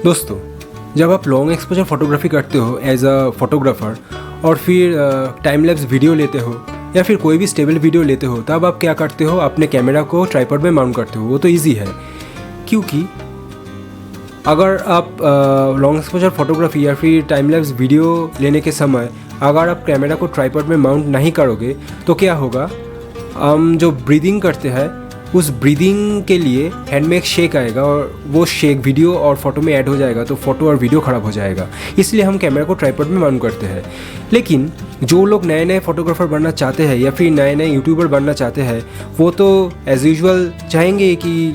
दोस्तों, जब आप लॉन्ग एक्सपोजर फोटोग्राफी करते हो एज अ फोटोग्राफ़र और फिर टाइम लैप्स वीडियो लेते हो या फिर कोई भी स्टेबल वीडियो लेते हो, तब आप क्या करते हो, अपने कैमरा को ट्राइपॉड में माउंट करते हो। वो तो इजी है, क्योंकि अगर आप लॉन्ग एक्सपोजर फोटोग्राफी या फिर टाइम लैप्स वीडियो लेने के समय अगर आप कैमरा को ट्राइपॉड में माउंट नहीं करोगे तो क्या होगा, हम जो ब्रीदिंग करते हैं उस ब्रीदिंग के लिए हैंड में एक शेक आएगा और वो शेक वीडियो और फोटो में ऐड हो जाएगा, तो फोटो और वीडियो ख़राब हो जाएगा। इसलिए हम कैमरा को ट्राइपॉड में माउंट करते हैं। लेकिन जो लोग नए नए फोटोग्राफर बनना चाहते हैं या फिर नए नए यूट्यूबर बनना चाहते हैं, वो तो एज़ यूजुअल चाहेंगे कि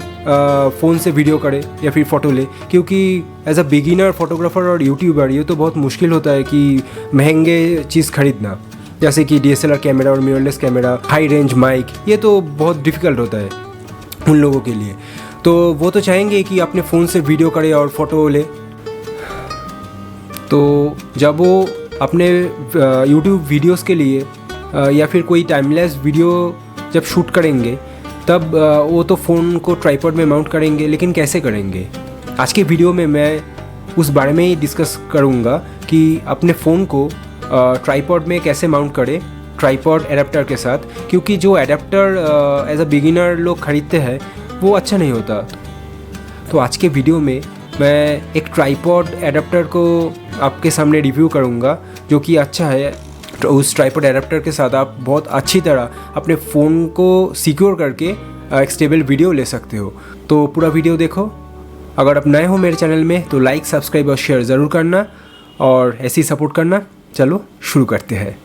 फ़ोन से वीडियो करे या फिर फ़ोटो ले, क्योंकि एज अ बिगिनर फोटोग्राफर और यूट्यूबर ये तो बहुत मुश्किल होता है कि महंगे चीज़ खरीदना, जैसे कि DSLR कैमरा और mirrorless camera, high range mic, ये तो बहुत डिफ़िकल्ट होता है उन लोगों के लिए। तो वो तो चाहेंगे कि अपने फ़ोन से वीडियो करे और फ़ोटो ले। तो जब वो अपने YouTube वीडियोस के लिए या फिर कोई टाइमलेस वीडियो जब शूट करेंगे, तब वो तो फ़ोन को ट्राइपॉड में माउंट करेंगे। लेकिन कैसे करेंगे? आज के वीडियो में मैं उस बारे में ही डिस्कस करूँगा कि अपने फ़ोन को ट्राइपॉड में कैसे माउंट करें ट्राइपॉड एडाप्टर के साथ, क्योंकि जो एडाप्टर एज अ बिगिनर लोग ख़रीदते हैं वो अच्छा नहीं होता। तो आज के वीडियो में मैं एक ट्राइपॉड एडाप्टर को आपके सामने रिव्यू करूँगा जो कि अच्छा है। तो उस ट्राइपॉड एडाप्टर के साथ आप बहुत अच्छी तरह अपने फ़ोन को सिक्योर करके एक स्टेबल वीडियो ले सकते हो। तो पूरा वीडियो देखो। अगर आप नए हो मेरे चैनल में तो लाइक, सब्सक्राइब और शेयर ज़रूर करना और ऐसे ही सपोर्ट करना। चलो शुरू करते हैं।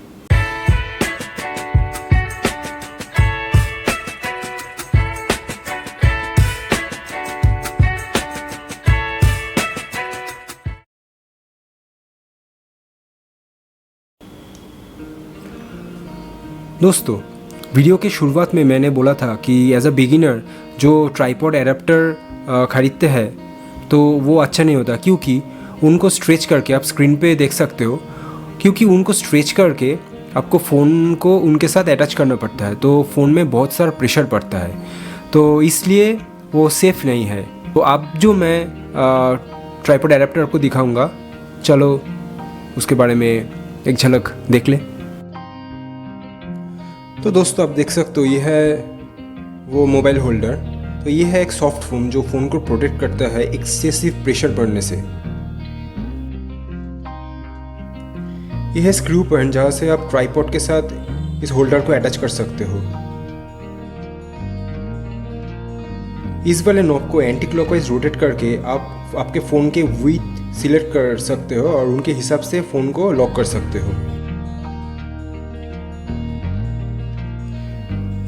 दोस्तों, वीडियो के शुरुआत में मैंने बोला था कि एज अ बिगिनर जो ट्राइपॉड एडाप्टर ख़रीदते हैं तो वो अच्छा नहीं होता, क्योंकि उनको स्ट्रेच करके आप स्क्रीन पे देख सकते हो, क्योंकि उनको स्ट्रेच करके आपको फ़ोन को उनके साथ अटैच करना पड़ता है, तो फ़ोन में बहुत सारा प्रेशर पड़ता है, तो इसलिए वो सेफ़ नहीं है। तो अब जो मैं ट्राइपॉड एडाप्टर को दिखाऊंगा, चलो उसके बारे में एक झलक देख लें। तो दोस्तों, आप देख सकते हो ये है वो मोबाइल होल्डर। तो ये है एक सॉफ्ट फोम जो फ़ोन को प्रोटेक्ट करता है एक्सेसिव प्रेशर पड़ने से। यह है स्क्रू पॉइंट जहाँ से आप ट्राइपॉड के साथ इस होल्डर को अटैच कर सकते हो। इस वाले नॉब को एंटी क्लॉकवाइज रोटेट करके आप आपके फ़ोन के विड्थ सिलेक्ट कर सकते हो और उनके हिसाब से फ़ोन को लॉक कर सकते हो।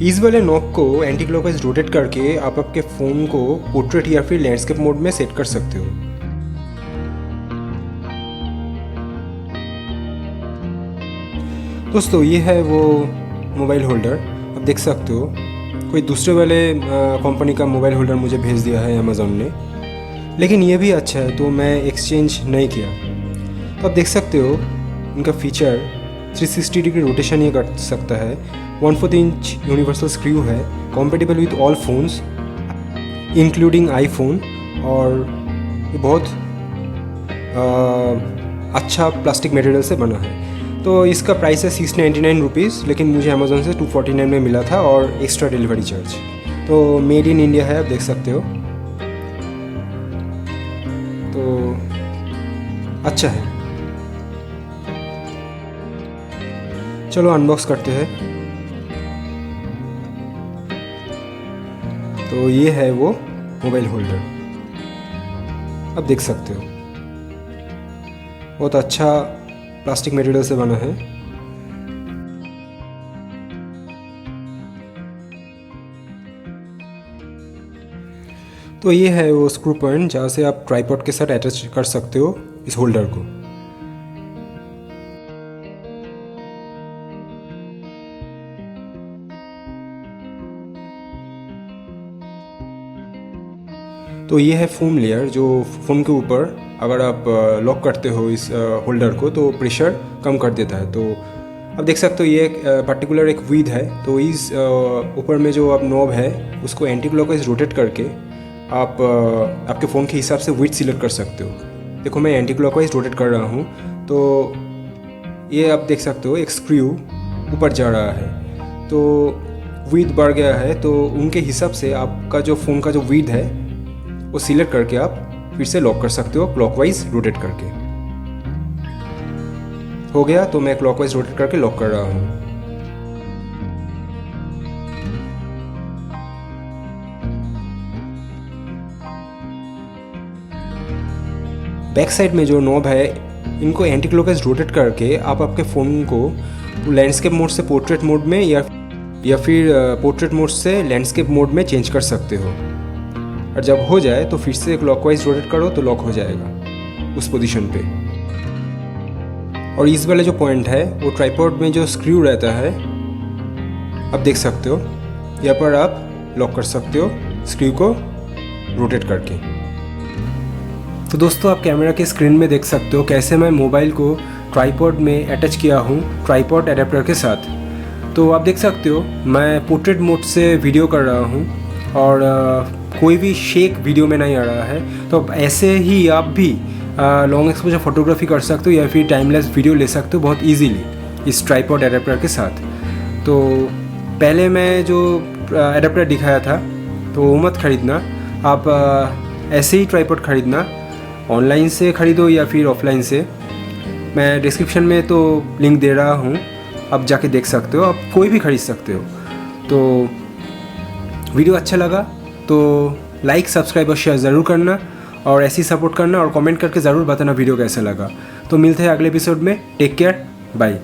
इस वाले नॉब को एंटी क्लॉकवाइज रोटेट करके आप आपके फ़ोन को पोर्ट्रेट या फिर लैंडस्केप मोड में सेट कर सकते हो। दोस्तों, ये है वो मोबाइल होल्डर। आप देख सकते हो कोई दूसरे वाले कंपनी का मोबाइल होल्डर मुझे भेज दिया है अमेज़ॉन ने, लेकिन ये भी अच्छा है तो मैं एक्सचेंज नहीं किया। तो आप देख सकते हो इनका फीचर 360 डिग्री रोटेशन ये कर सकता है। 1/4 इंच यूनिवर्सल स्क्रू है, compatible with all phones including iPhone, और ये बहुत अच्छा प्लास्टिक मटेरियल से बना है। तो इसका प्राइस है 699 रुपीज़, लेकिन मुझे अमेज़ोन से 249 में मिला था और एक्स्ट्रा डिलीवरी चार्ज। तो मेड इन इंडिया है, आप देख सकते हो। तो अच्छा है। चलो अनबॉक्स करते हैं। तो ये है वो मोबाइल होल्डर, आप देख सकते हो बहुत अच्छा प्लास्टिक मटेरियल से बना है। तो ये है वो स्क्रू पॉइंट जहाँ से आप ट्राइपॉड के साथ अटैच कर सकते हो इस होल्डर को। तो ये है फोम लेयर जो फ़ोन के ऊपर अगर आप लॉक करते हो इस होल्डर को तो प्रेशर कम कर देता है। तो आप देख सकते हो ये एक पर्टिकुलर एक विड है। तो इस ऊपर में जो आप नॉब है उसको एंटी क्लॉकवाइज रोटेट करके आप आपके फ़ोन के हिसाब से विड्थ सिलेक्ट कर सकते हो। देखो मैं एंटी क्लॉकवाइज रोटेट कर रहा हूँ तो ये आप देख सकते हो एक स्क्रू ऊपर जा रहा है, तो विड्थ बढ़ गया है। तो उनके हिसाब से आपका जो फ़ोन का जो विड्थ है वो सिलेक्ट करके आप फिर से लॉक कर सकते हो क्लॉकवाइज रोटेट करके। हो गया, तो मैं क्लॉकवाइज रोटेट करके लॉक कर रहा हूँ। बैक साइड में जो नॉब है इनको एंटी क्लॉकवाइज रोटेट करके आप आपके फ़ोन को लैंडस्केप मोड से पोर्ट्रेट मोड में या फिर पोर्ट्रेट मोड से लैंडस्केप मोड में चेंज कर सकते हो। और जब हो जाए तो फिर से क्लॉकवाइज रोटेट करो तो लॉक हो जाएगा उस पोजीशन पे। और इस वाले जो पॉइंट है वो ट्राइपॉड में जो स्क्रू रहता है आप देख सकते हो, यहाँ पर आप लॉक कर सकते हो स्क्रू को रोटेट करके। तो दोस्तों आप कैमरा के स्क्रीन में देख सकते हो कैसे मैं मोबाइल को ट्राइपॉड में अटैच किया हूँ ट्राइपॉड एडेप्टर के साथ। तो आप देख सकते हो मैं पोर्ट्रेट मोड से वीडियो कर रहा हूँ और कोई भी शेक वीडियो में नहीं आ रहा है। तो ऐसे ही आप भी लॉन्ग एक्सपोजर फोटोग्राफी कर सकते हो या फिर टाइम लैप्स वीडियो ले सकते हो बहुत इजीली इस ट्राइपॉड एडेप्टर के साथ। तो पहले मैं जो एडेप्टर दिखाया था तो वो मत ख़रीदना, आप ऐसे ही ट्राइपॉड ख़रीदना, ऑनलाइन से ख़रीदो या फिर ऑफलाइन से। मैं डिस्क्रिप्शन में तो लिंक दे रहा हूँ, आप जाके देख सकते हो, आप कोई भी ख़रीद सकते हो। तो वीडियो अच्छा लगा तो लाइक सब्सक्राइब और शेयर ज़रूर करना और ऐसे ही सपोर्ट करना और कमेंट करके ज़रूर बताना वीडियो कैसा लगा। तो मिलते हैं अगले एपिसोड में। Take care, bye.